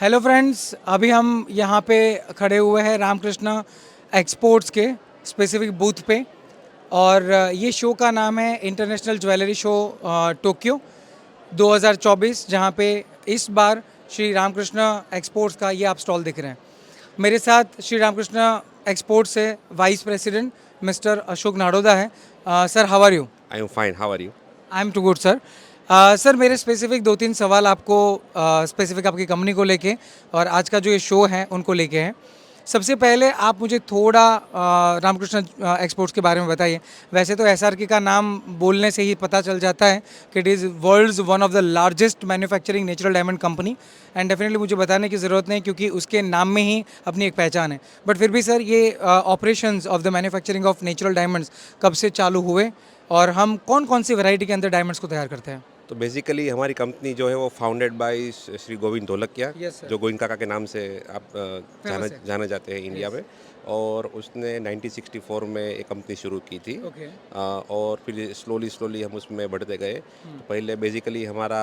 Hello friends, अभी हम यहाँ पे खड़े हुए हैं रामकृष्ण एक्सपोर्ट्स के स्पेसिफिक बूथ पे और ये शो का नाम है इंटरनेशनल ज्वेलरी शो टोक्यो 2024, जहाँ पे इस बार श्री रामकृष्ण एक्सपोर्ट्स का ये आप स्टॉल दिख रहे हैं। मेरे साथ श्री रामकृष्ण एक्सपोर्ट्स से vice president mister Ashok Nadoda है। Sir, how are you? I am fine, how are you? I am too good sir. Sir, मेरे स्पेसिफिक 2-3 सवाल आपको स्पेसिफिक आपकी कंपनी को लेके और आज का जो ये शो है उनको लेके हैं। सबसे पहले आप मुझे थोड़ा रामकृष्ण एक्सपोर्ट्स के बारे में बताइए। वैसे तो एसआरके का नाम बोलने से ही पता चल जाता है कि it is world's one of the largest manufacturing natural diamond company, and definitely मुझे बताने की ज़रूरत नहीं क्योंकि उसके नाम में ही अपनी एक पहचान है। बट फिर भी सर, ये operations of the manufacturing of natural diamonds कब से चालू हुए और हम कौन कौन सी वैरायटी के अंदर डायमंड्स को तैयार करते हैं? तो बेसिकली हमारी कंपनी जो है वो founded by Shri Govind Dholakia, Yes, sir. जो गोविंद काका के नाम से आप Famous है। जाना जाते हैं इंडिया Yes. में। और उसने 1964 में एक कंपनी शुरू की थी। Okay. और फिर स्लोली हम उसमें बढ़ते गए। तो पहले बेसिकली हमारा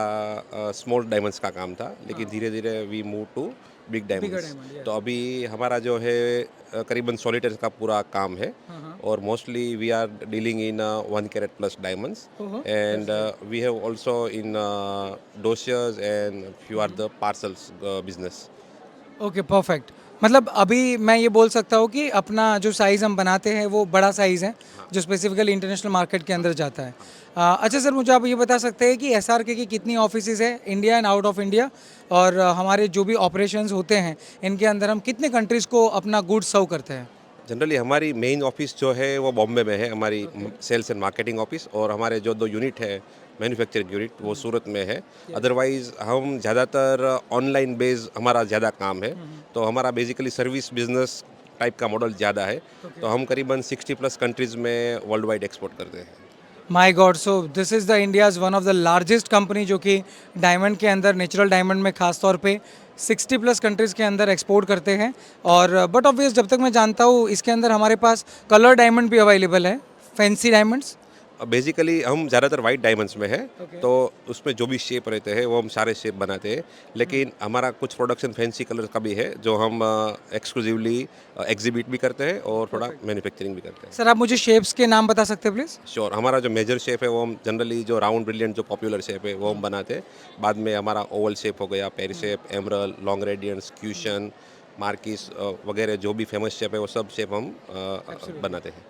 स्मॉल डायमंड्स का काम था, लेकिन धीरे धीरे we move to big diamonds. diamond, yes. तो अभी हमारा जो है करीबन सॉलिटेज का पूरा काम है। और mostly we are dealing in 1 carat plus diamonds, and we have also in dossiers and few are the parcels business. Okay, perfect. मतलब अभी मैं ये बोल सकता हूँ कि अपना जो साइज़ हम बनाते हैं वो बड़ा साइज़ है, जो स्पेसिफिकली इंटरनेशनल मार्केट के अंदर जाता है। अच्छा सर, मुझे आप ये बता सकते हैं कि एसआरके की कितनी ऑफिसेज है India and out of India, और हमारे जो भी ऑपरेशंस होते हैं इनके अंदर हम कितने कंट्रीज़ को अपना गुड्स सर्व करते हैं? जनरली हमारी मेन ऑफिस जो है वो बॉम्बे में है, हमारी सेल्स एंड मार्केटिंग ऑफिस। और हमारे जो 2 यूनिट है मैन्युफैक्चरिंग यूनिट, वो सूरत में है। अदरवाइज हम ज़्यादातर ऑनलाइन बेस हमारा ज़्यादा काम है। तो हमारा बेसिकली सर्विस बिजनेस टाइप का मॉडल ज़्यादा है। तो हम करीबन 60+ कंट्रीज़ में वर्ल्ड वाइड एक्सपोर्ट करते हैं। My god, so this is the India's one of the largest company जो कि डायमंड के अंदर, नेचुरल डायमंड में खास तौर पे 60+ कंट्रीज़ के अंदर एक्सपोर्ट करते हैं। और बट ऑब्वियस, जब तक मैं जानता हूँ इसके अंदर हमारे पास कलर डायमंड भी अवेलेबल है, फैंसी डायमंड्स। बेसिकली हम ज़्यादातर वाइट डायमंड्स में है। Okay. तो उसमें जो भी शेप रहते हैं वो हम सारे शेप बनाते हैं। लेकिन हमारा कुछ प्रोडक्शन फैंसी कलर का भी है जो हम एक्सक्लूसिवली एग्जिबिट भी करते हैं और थोड़ा मैन्युफैक्चरिंग भी करते हैं। सर, आप मुझे शेप्स के नाम बता सकते हैं प्लीज़? श्योर। हमारा जो मेजर शेप है वो हम जनरली जो राउंड ब्रिलियंट जो पॉपुलर शेप है वो हम बनाते हैं। बाद में हमारा ओवल शेप हो गया, pear shape, emerald, long radiance, cushion, marquise वगैरह जो भी फेमस शेप है वो सब शेप हम बनाते हैं।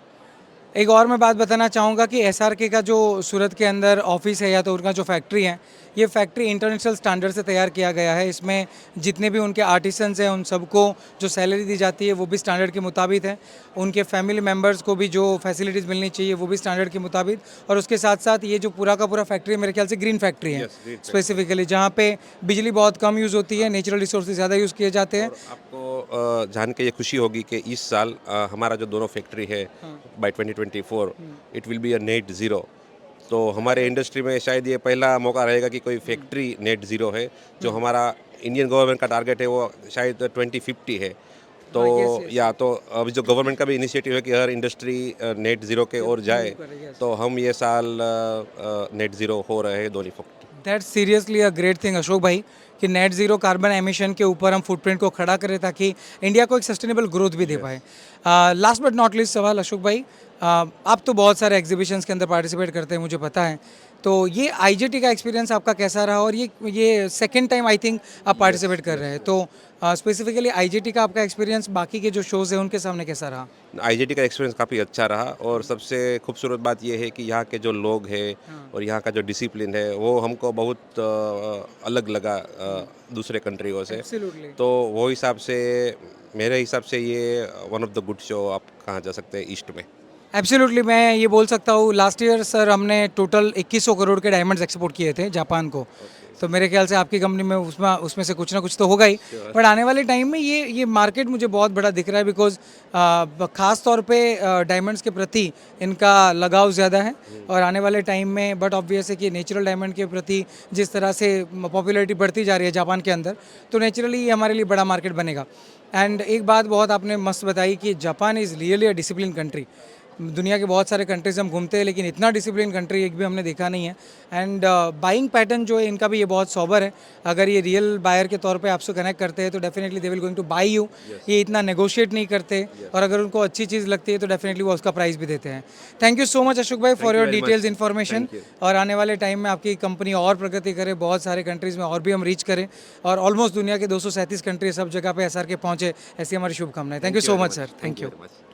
एक और मैं बात बताना चाहूँगा कि एसआरके का जो सूरत के अंदर ऑफिस है या तो उनका जो फैक्ट्री है, ये फैक्ट्री इंटरनेशनल स्टैंडर्ड से तैयार किया गया है। इसमें जितने भी उनके आर्टिसंस हैं उन सबको जो सैलरी दी जाती है वो भी स्टैंडर्ड के मुताबिक है। उनके फैमिली मेम्बर्स को भी जो फैसिलिटीज़ मिलनी चाहिए वो भी स्टैंडर्ड के मुताबिक। और उसके साथ साथ ये जो पूरा का पूरा फैक्ट्री है, मेरे ख्याल से ग्रीन फैक्ट्री है। Yes, green factory। स्पेसिफिकली जहाँ पे बिजली बहुत कम यूज़ होती है, नेचुरल रिसोर्सेज ज़्यादा यूज़ किए जाते हैं। और आपको जान के ये खुशी होगी कि इस साल हमारा जो दोनों फैक्ट्री है by 2024 it will be a net zero. तो हमारे इंडस्ट्री में शायद ये पहला मौका रहेगा कि कोई फैक्ट्री नेट ज़ीरो है। जो हमारा इंडियन गवर्नमेंट का टारगेट है वो शायद 2050 है। तो या तो अभी जो गवर्नमेंट का भी इनिशिएटिव है कि हर इंडस्ट्री नेट ज़ीरो के ओर जाए, तो हम ये साल नेट ज़ीरो हो रहे हैं दोनों factory. That's seriously a great thing Ashok भाई, कि नेट ज़ीरो कार्बन एमिशन के ऊपर हम फुटप्रिंट को खड़ा करें ताकि इंडिया को एक सस्टेनेबल ग्रोथ भी दे पाए। लास्ट बट नॉट लीस्ट सवाल अशोक भाई, आप तो बहुत सारे एग्जीबिशंस के अंदर पार्टिसिपेट करते हैं, मुझे पता है। तो ये आईजेटी का एक्सपीरियंस आपका कैसा रहा? और ये सेकेंड टाइम आई थिंक आप पार्टिसिपेट कर रहे हैं, तो स्पेसिफिकली आईजेटी का आपका एक्सपीरियंस बाकी के जो शोज़ हैं उनके सामने कैसा रहा? आईजेटी का एक्सपीरियंस काफ़ी अच्छा रहा। और सबसे खूबसूरत बात यह है कि यहाँ के जो लोग हैं और यहाँ का जो डिसिप्लिन है वो हमको बहुत अलग लगा दूसरे कंट्रियों से। Absolutely. तो वो हिसाब से मेरे हिसाब से ये one of the good show आप कहाँ जा सकते हैं ईस्ट में। एब्सोल्युटली, मैं ये बोल सकता हूँ लास्ट ईयर सर हमने टोटल 2100 करोड़ के डायमंड्स एक्सपोर्ट किए थे जापान को। तो मेरे ख्याल से आपकी कंपनी में उसमें उसमें से कुछ ना कुछ तो होगा ही। बट आने वाले टाइम में ये मार्केट मुझे बहुत बड़ा दिख रहा है, बिकॉज ख़ास तौर पे डायमंड्स के प्रति इनका लगाव ज़्यादा है। और आने वाले टाइम में बट ऑब्वियस है कि नेचुरल डायमंड के प्रति जिस तरह से पॉपुलैरिटी बढ़ती जा रही है जापान के अंदर, तो नेचुरली ये हमारे लिए बड़ा मार्केट बनेगा। एंड एक बात बहुत आपने मस्त बताई कि Japan is really a discipline country. दुनिया के बहुत सारे कंट्रीज हम घूमते हैं, लेकिन इतना डिसिप्लिन कंट्री एक भी हमने देखा नहीं है। एंड बाइंग पैटर्न जो है इनका भी ये बहुत सोबर है। अगर ये रियल बायर के तौर पे आपसे कनेक्ट करते हैं तो definitely they will going two by you. ये इतना नेगोशिएट नहीं करते, और अगर उनको अच्छी चीज़ लगती है तो डेफिनेटली वो उसका प्राइस भी देते हैं। Thank you so much Ashok bhai for you your very much. Details information. Thank you. और आने वाले टाइम में आपकी कंपनी और प्रगति करे, बहुत सारे कंट्रीज़ में और भी हम रीच करें, और ऑलमोस्ट दुनिया के 237 कंट्री सब जगह पे SRK पहुँचे, ऐसी हमारी शुभकामनाएं। Thank you so much sir, thank you. very much.